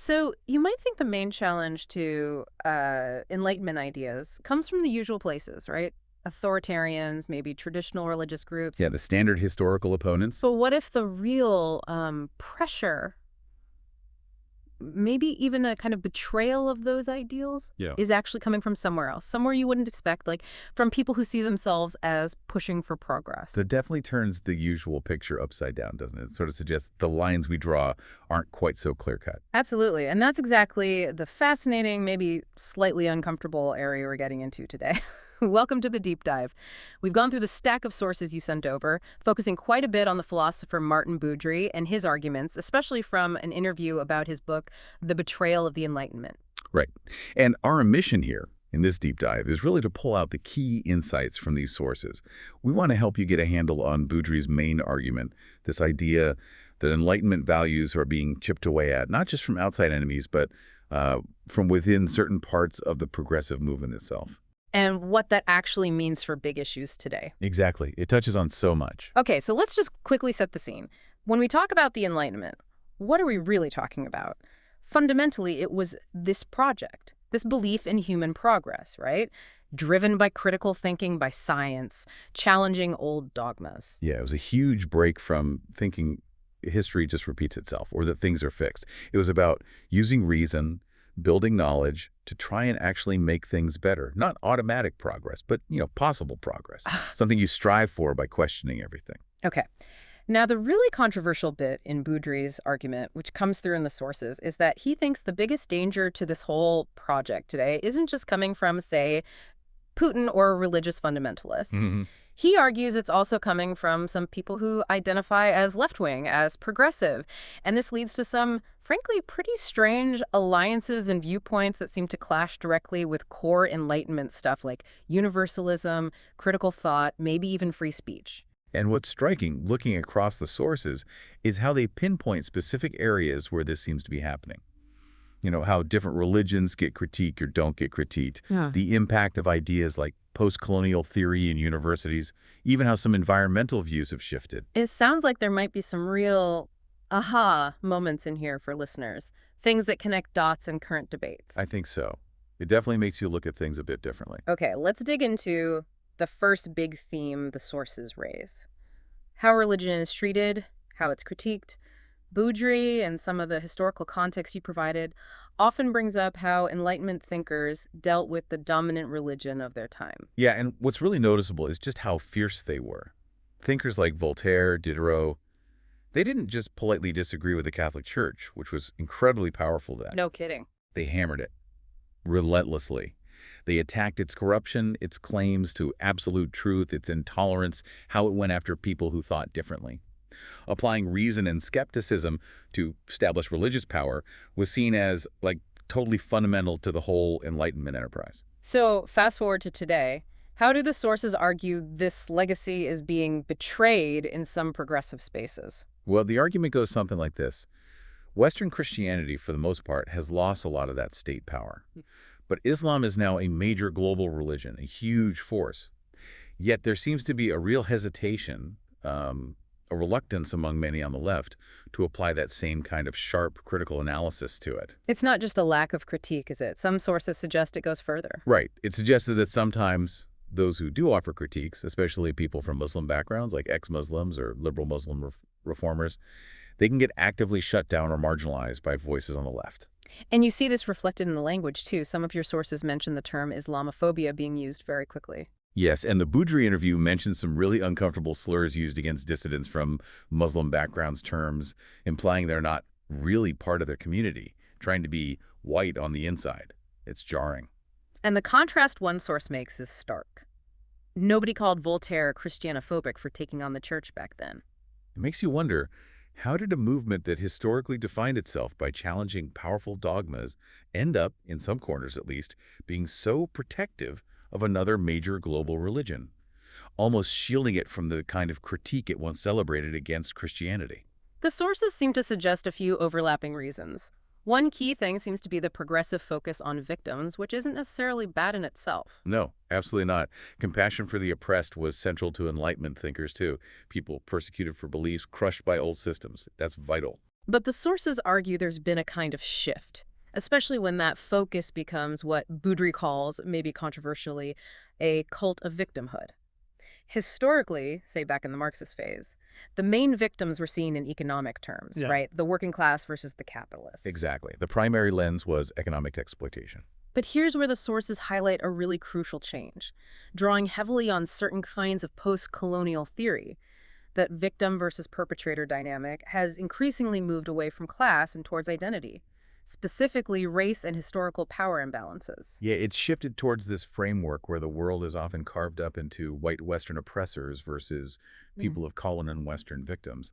So you might think the main challenge to Enlightenment ideas comes from the usual places, right? Authoritarians, maybe traditional religious groups. Yeah, the standard historical opponents. But what if the real pressure, maybe even a kind of betrayal of those ideals, Yeah. is actually coming from somewhere else, somewhere you wouldn't expect, like from people who see themselves as pushing for progress? That definitely turns the usual picture upside down, doesn't it? It sort of suggests the lines we draw aren't quite so clear-cut. Absolutely. And that's exactly the fascinating, maybe slightly uncomfortable area we're getting into today. Welcome to the deep dive. We've gone through the stack of sources you sent over, focusing quite a bit on the philosopher Martin Boudry and his arguments, especially from an interview about his book, The Betrayal of the Enlightenment. Right. And our mission here in this deep dive is really to pull out the key insights from these sources. We want to help you get a handle on Boudry's main argument, this idea that Enlightenment values are being chipped away at, not just from outside enemies, but from within certain parts of the progressive movement itself. And what that actually means for big issues today. Exactly. It touches on so much. Okay, so let's just quickly set the scene. When we talk about the Enlightenment, what are we really talking about? Fundamentally, it was this project, this belief in human progress, right? Driven by critical thinking, by science, challenging old dogmas. Yeah, it was a huge break from thinking history just repeats itself or that things are fixed. It was about using reason, building knowledge to try and actually make things better. Not automatic progress, but, possible progress. Something you strive for by questioning everything. Okay. Now, the really controversial bit in Boudry's argument, which comes through in the sources, is that he thinks the biggest danger to this whole project today isn't just coming from, say, Putin or religious fundamentalists. hmm He argues it's also coming from some people who identify as left-wing, as progressive. And this leads to some, frankly, pretty strange alliances and viewpoints that seem to clash directly with core Enlightenment stuff like universalism, critical thought, maybe even free speech. And what's striking, looking across the sources, is how they pinpoint specific areas where this seems to be happening. How different religions get critiqued or don't get critiqued, Yeah. the impact of ideas like post-colonial theory in universities, even how some environmental views have shifted. It sounds like there might be some real aha moments in here for listeners, things that connect dots in current debates. I think so. It definitely makes you look at things a bit differently. Okay, let's dig into the first big theme the sources raise. How religion is treated, how it's critiqued. Boudry and some of the historical context you provided often brings up how Enlightenment thinkers dealt with the dominant religion of their time. Yeah, and what's really noticeable is just how fierce they were. Thinkers like Voltaire, Diderot, they didn't just politely disagree with the Catholic Church, which was incredibly powerful then. No kidding. They hammered it relentlessly. They attacked its corruption, its claims to absolute truth, its intolerance, how it went after people who thought differently. Applying reason and skepticism to establish religious power was seen as, like, totally fundamental to the whole Enlightenment enterprise. So, fast forward to today. How do the sources argue this legacy is being betrayed in some progressive spaces? Well, the argument goes something like this. Western Christianity, for the most part, has lost a lot of that state power. But Islam is now a major global religion, a huge force. Yet there seems to be a real hesitation, a reluctance among many on the left to apply that same kind of sharp critical analysis to it. It's not just a lack of critique, is it? Some sources suggest it goes further. Right. It's suggested that sometimes those who do offer critiques, especially people from Muslim backgrounds like ex-Muslims or liberal Muslim reformers, they can get actively shut down or marginalized by voices on the left. And you see this reflected in the language, too. Some of your sources mention the term Islamophobia being used very quickly. Yes, and the Boudry interview mentions some really uncomfortable slurs used against dissidents from Muslim backgrounds terms, implying they're not really part of their community, trying to be white on the inside. It's jarring. And the contrast one source makes is stark. Nobody called Voltaire Christianophobic for taking on the church back then. It makes you wonder, how did a movement that historically defined itself by challenging powerful dogmas end up, in some corners at least, being so protective of another major global religion, almost shielding it from the kind of critique it once celebrated against Christianity? The sources seem to suggest a few overlapping reasons. One key thing seems to be the progressive focus on victims, which isn't necessarily bad in itself. No, absolutely not. Compassion for the oppressed was central to Enlightenment thinkers, too. People persecuted for beliefs, crushed by old systems. That's vital. But the sources argue there's been a kind of shift, especially when that focus becomes what Boudry calls, maybe controversially, a cult of victimhood. Historically, say back in the Marxist phase, the main victims were seen in economic terms, Yeah. right? The working class versus the capitalists. Exactly. The primary lens was economic exploitation. But here's where the sources highlight a really crucial change, drawing heavily on certain kinds of post-colonial theory. That victim versus perpetrator dynamic has increasingly moved away from class and towards identity, specifically race and historical power imbalances. Yeah, it shifted towards this framework where the world is often carved up into white Western oppressors versus Mm. people of color and Western victims.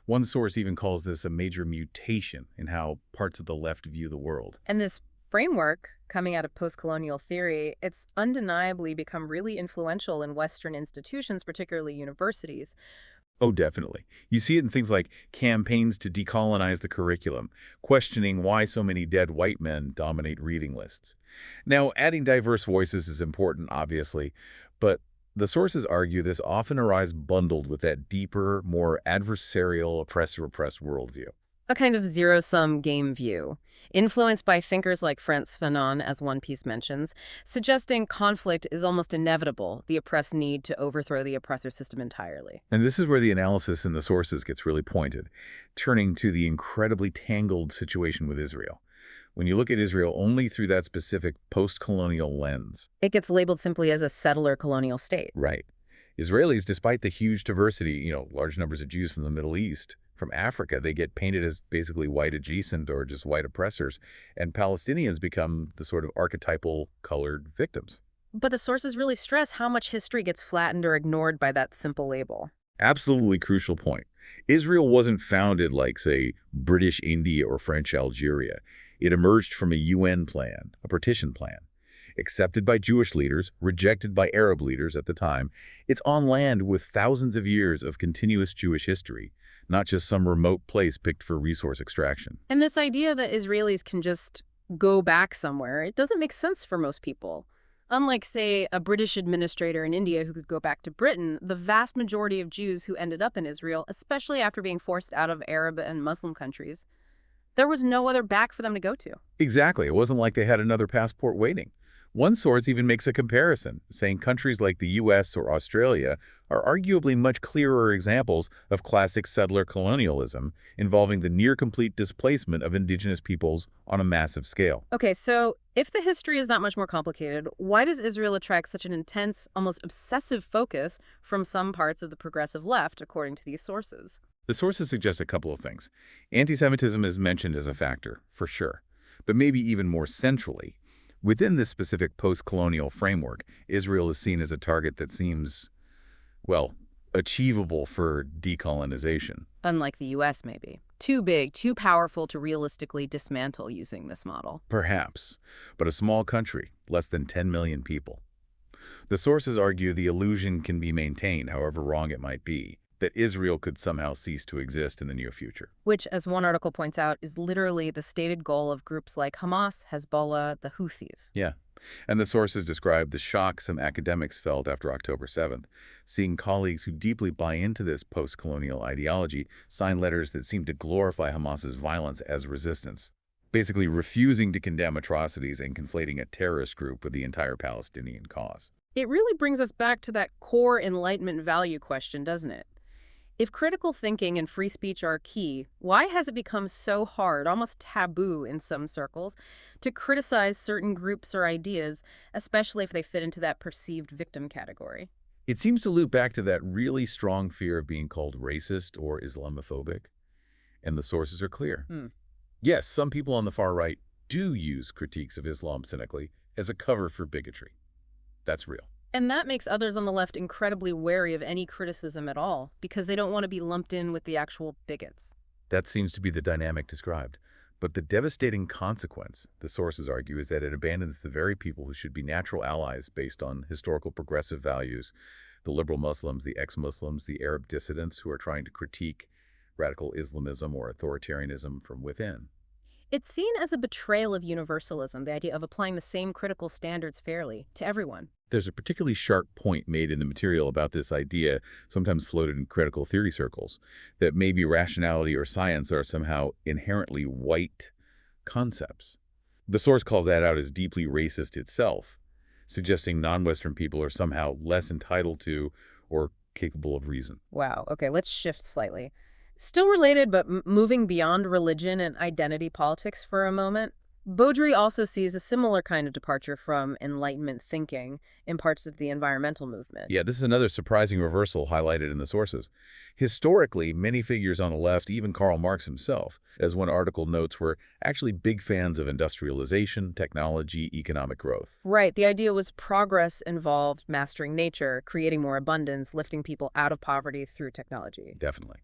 One source even calls this a major mutation in how parts of the left view the world. And this framework, coming out of post-colonial theory, it's undeniably become really influential in Western institutions, particularly universities. Oh, definitely. You see it in things like campaigns to decolonize the curriculum, questioning why so many dead white men dominate reading lists. Now, adding diverse voices is important, obviously, but the sources argue this often arrives bundled with that deeper, more adversarial, oppressor-oppressed worldview. A kind of zero-sum game view, influenced by thinkers like Frantz Fanon, as one piece mentions, suggesting conflict is almost inevitable, the oppressed need to overthrow the oppressor system entirely. And this is where the analysis in the sources gets really pointed, turning to the incredibly tangled situation with Israel. When you look at Israel only through that specific post-colonial lens, It gets labeled simply as a settler colonial state. right? Israelis, despite the huge diversity, large numbers of Jews from the Middle East, from Africa, they get painted as basically white adjacent or just white oppressors. And Palestinians become the sort of archetypal colored victims. But the sources really stress how much history gets flattened or ignored by that simple label. Absolutely crucial point. Israel wasn't founded like, say, British India or French Algeria. It emerged from a UN plan, a partition plan. Accepted by Jewish leaders, rejected by Arab leaders at the time, it's on land with thousands of years of continuous Jewish history, not just some remote place picked for resource extraction. And this idea that Israelis can just go back somewhere, it doesn't make sense for most people. Unlike, say, a British administrator in India who could go back to Britain, the vast majority of Jews who ended up in Israel, especially after being forced out of Arab and Muslim countries, there was no other back for them to go to. Exactly. It wasn't like they had another passport waiting. One source even makes a comparison, saying countries like the US or Australia are arguably much clearer examples of classic settler colonialism involving the near-complete displacement of indigenous peoples on a massive scale. Okay, so if the history is that much more complicated, why does Israel attract such an intense, almost obsessive focus from some parts of the progressive left, according to these sources? The sources suggest a couple of things. Anti-Semitism is mentioned as a factor, for sure, but maybe even more centrally. Within this specific post-colonial framework, Israel is seen as a target that seems, well, achievable for decolonization. Unlike the US, maybe. Too big, too powerful to realistically dismantle using this model. Perhaps, but a small country, less than 10 million people. The sources argue the illusion can be maintained, however wrong it might be, that Israel could somehow cease to exist in the near future. Which, as one article points out, is literally the stated goal of groups like Hamas, Hezbollah, the Houthis. Yeah. And the sources describe the shock some academics felt after October 7th, seeing colleagues who deeply buy into this post-colonial ideology sign letters that seem to glorify Hamas's violence as resistance, basically refusing to condemn atrocities and conflating a terrorist group with the entire Palestinian cause. It really brings us back to that core Enlightenment value question, doesn't it? If critical thinking and free speech are key, why has it become so hard, almost taboo in some circles, to criticize certain groups or ideas, especially if they fit into that perceived victim category? It seems to loop back to that really strong fear of being called racist or Islamophobic, and the sources are clear. Hmm. Yes, some people on the far right do use critiques of Islam cynically as a cover for bigotry. That's real. And that makes others on the left incredibly wary of any criticism at all, because they don't want to be lumped in with the actual bigots. That seems to be the dynamic described. But the devastating consequence, the sources argue, is that it abandons the very people who should be natural allies based on historical progressive values, the liberal Muslims, the ex-Muslims, the Arab dissidents who are trying to critique radical Islamism or authoritarianism from within. It's seen as a betrayal of universalism, the idea of applying the same critical standards fairly to everyone. There's a particularly sharp point made in the material about this idea, sometimes floated in critical theory circles, that maybe rationality or science are somehow inherently white concepts. The source calls that out as deeply racist itself, suggesting non-Western people are somehow less entitled to or capable of reason. Wow. Okay, let's shift slightly. Still related, but moving beyond religion and identity politics for a moment. Beaudry also sees a similar kind of departure from Enlightenment thinking in parts of the environmental movement. Yeah, this is another surprising reversal highlighted in the sources. Historically, many figures on the left, even Karl Marx himself, as one article notes, were actually big fans of industrialization, technology, economic growth. Right, the idea was progress involved mastering nature, creating more abundance, lifting people out of poverty through technology. Definitely.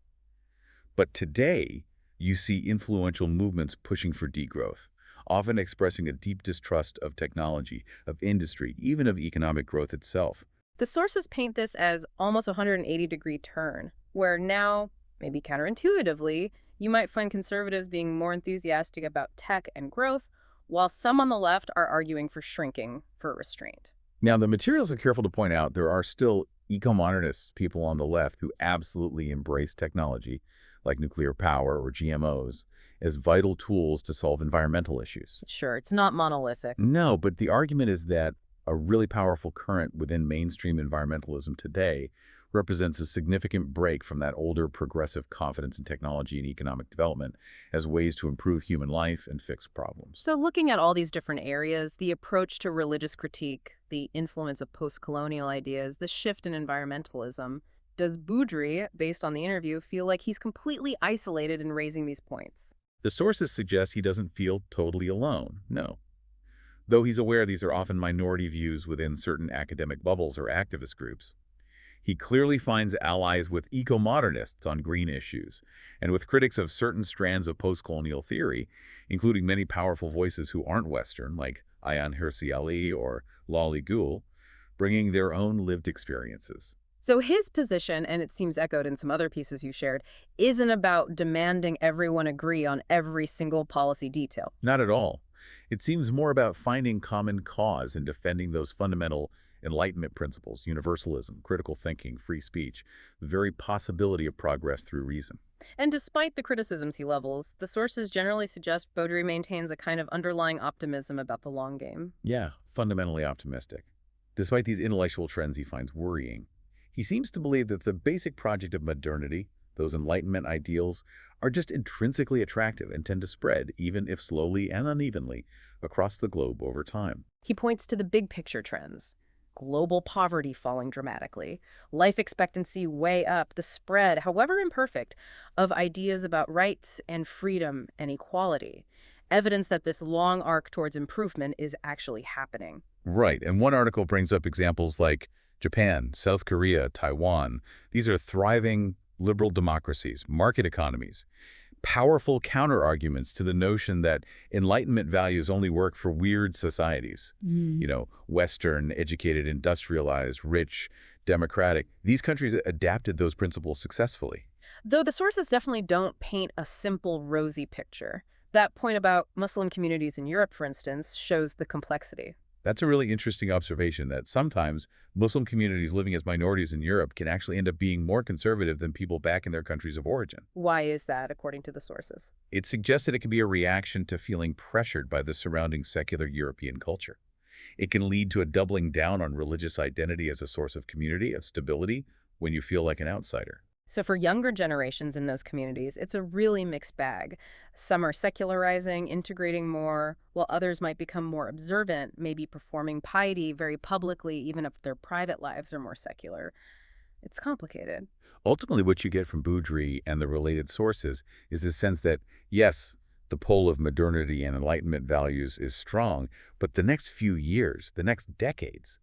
But today, you see influential movements pushing for degrowth, often expressing a deep distrust of technology, of industry, even of economic growth itself. The sources paint this as almost a 180-degree turn, where now, maybe counterintuitively, you might find conservatives being more enthusiastic about tech and growth, while some on the left are arguing for shrinking, for restraint. Now, the materials are careful to point out there are still eco-modernist people on the left who absolutely embrace technology, like nuclear power or GMOs, as vital tools to solve environmental issues. Sure, it's not monolithic. No, but the argument is that a really powerful current within mainstream environmentalism today represents a significant break from that older progressive confidence in technology and economic development as ways to improve human life and fix problems. So looking at all these different areas, the approach to religious critique, the influence of post-colonial ideas, the shift in environmentalism, does Boudry, based on the interview, feel like he's completely isolated in raising these points? The sources suggest he doesn't feel totally alone, no. Though he's aware these are often minority views within certain academic bubbles or activist groups. He clearly finds allies with eco-modernists on green issues, and with critics of certain strands of post-colonial theory, including many powerful voices who aren't Western, like Ayaan Hirsi Ali or Lawli Gul, bringing their own lived experiences. So his position, and it seems echoed in some other pieces you shared, isn't about demanding everyone agree on every single policy detail. Not at all. It seems more about finding common cause and defending those fundamental Enlightenment principles, universalism, critical thinking, free speech, the very possibility of progress through reason. And despite the criticisms he levels, the sources generally suggest Beaudry maintains a kind of underlying optimism about the long game. Yeah, fundamentally optimistic. Despite these intellectual trends he finds worrying, he seems to believe that the basic project of modernity, those Enlightenment ideals, are just intrinsically attractive and tend to spread, even if slowly and unevenly, across the globe over time. He points to the big picture trends. Global poverty falling dramatically, life expectancy way up, the spread, however imperfect, of ideas about rights and freedom and equality. Evidence that this long arc towards improvement is actually happening. Right, and one article brings up examples like Japan, South Korea, Taiwan. These are thriving liberal democracies, market economies, powerful counter-arguments to the notion that Enlightenment values only work for weird societies. Western, educated, industrialized, rich, democratic. These countries adapted those principles successfully. Though the sources definitely don't paint a simple, rosy picture. That point about Muslim communities in Europe, for instance, shows the complexity. That's a really interesting observation that sometimes Muslim communities living as minorities in Europe can actually end up being more conservative than people back in their countries of origin. Why is that, according to the sources? It suggests that it can be a reaction to feeling pressured by the surrounding secular European culture. It can lead to a doubling down on religious identity as a source of community, of stability, when you feel like an outsider. So for younger generations in those communities, it's a really mixed bag. Some are secularizing, integrating more, while others might become more observant, maybe performing piety very publicly, even if their private lives are more secular. It's complicated. Ultimately, what you get from Boudry and the related sources is this sense that, yes, the pole of modernity and Enlightenment values is strong, but the next few years, the next decades,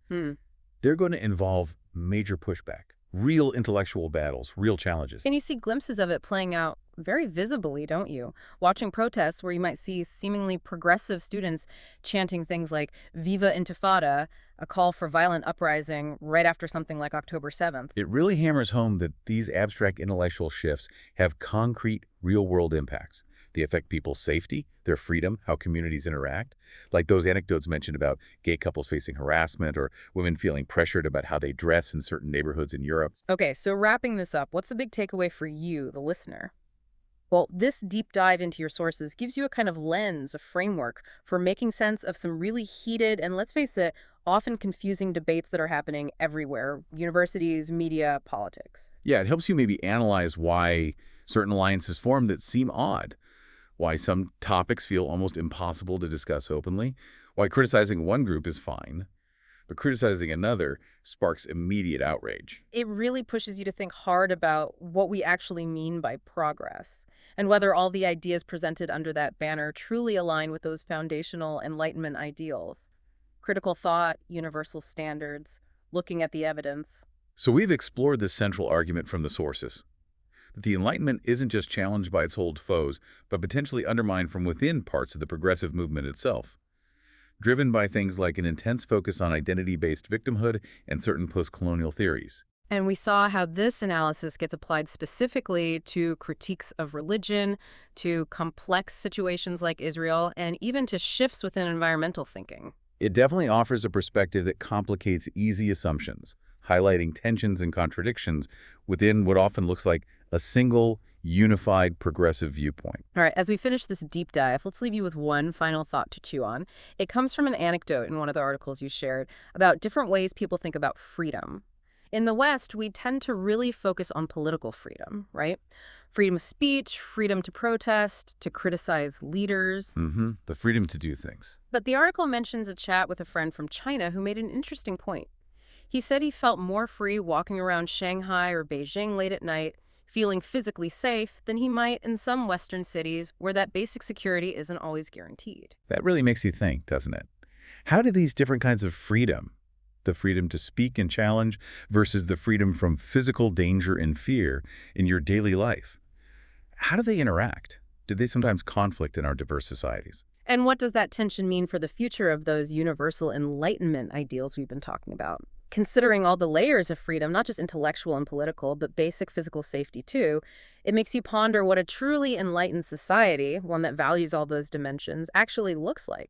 they're going to involve major pushback. Real intellectual battles, real challenges. And you see glimpses of it playing out very visibly, don't you? Watching protests where you might see seemingly progressive students chanting things like Viva Intifada, a call for violent uprising right after something like October 7th. It really hammers home that these abstract intellectual shifts have concrete, real-world impacts. They affect people's safety, their freedom, how communities interact. Like those anecdotes mentioned about gay couples facing harassment or women feeling pressured about how they dress in certain neighborhoods in Europe. Okay, so wrapping this up, what's the big takeaway for you, the listener? Well, this deep dive into your sources gives you a kind of lens, a framework for making sense of some really heated and, let's face it, often confusing debates that are happening everywhere: universities, media, politics. Yeah, it helps you maybe analyze why certain alliances form that seem odd, why some topics feel almost impossible to discuss openly, why criticizing one group is fine, but criticizing another sparks immediate outrage. It really pushes you to think hard about what we actually mean by progress and whether all the ideas presented under that banner truly align with those foundational Enlightenment ideals: critical thought, universal standards, looking at the evidence. So we've explored this central argument from the sources, that the Enlightenment isn't just challenged by its old foes, but potentially undermined from within parts of the progressive movement itself, driven by things like an intense focus on identity-based victimhood and certain post-colonial theories. And we saw how this analysis gets applied specifically to critiques of religion, to complex situations like Israel, and even to shifts within environmental thinking. It definitely offers a perspective that complicates easy assumptions, highlighting tensions and contradictions within what often looks like a single, unified, progressive viewpoint. All right, as we finish this deep dive, let's leave you with one final thought to chew on. It comes from an anecdote in one of the articles you shared about different ways people think about freedom. In the West, we tend to really focus on political freedom, right? Freedom of speech, freedom to protest, to criticize leaders. The freedom to do things. But the article mentions a chat with a friend from China who made an interesting point. He said he felt more free walking around Shanghai or Beijing late at night, feeling physically safe, than he might in some Western cities where that basic security isn't always guaranteed. That really makes you think, doesn't it? How do these different kinds of freedom, the freedom to speak and challenge versus the freedom from physical danger and fear in your daily life, how do they interact? Do they sometimes conflict in our diverse societies? And what does that tension mean for the future of those universal Enlightenment ideals we've been talking about? Considering all the layers of freedom, not just intellectual and political, but basic physical safety too, it makes you ponder what a truly enlightened society, one that values all those dimensions, actually looks like.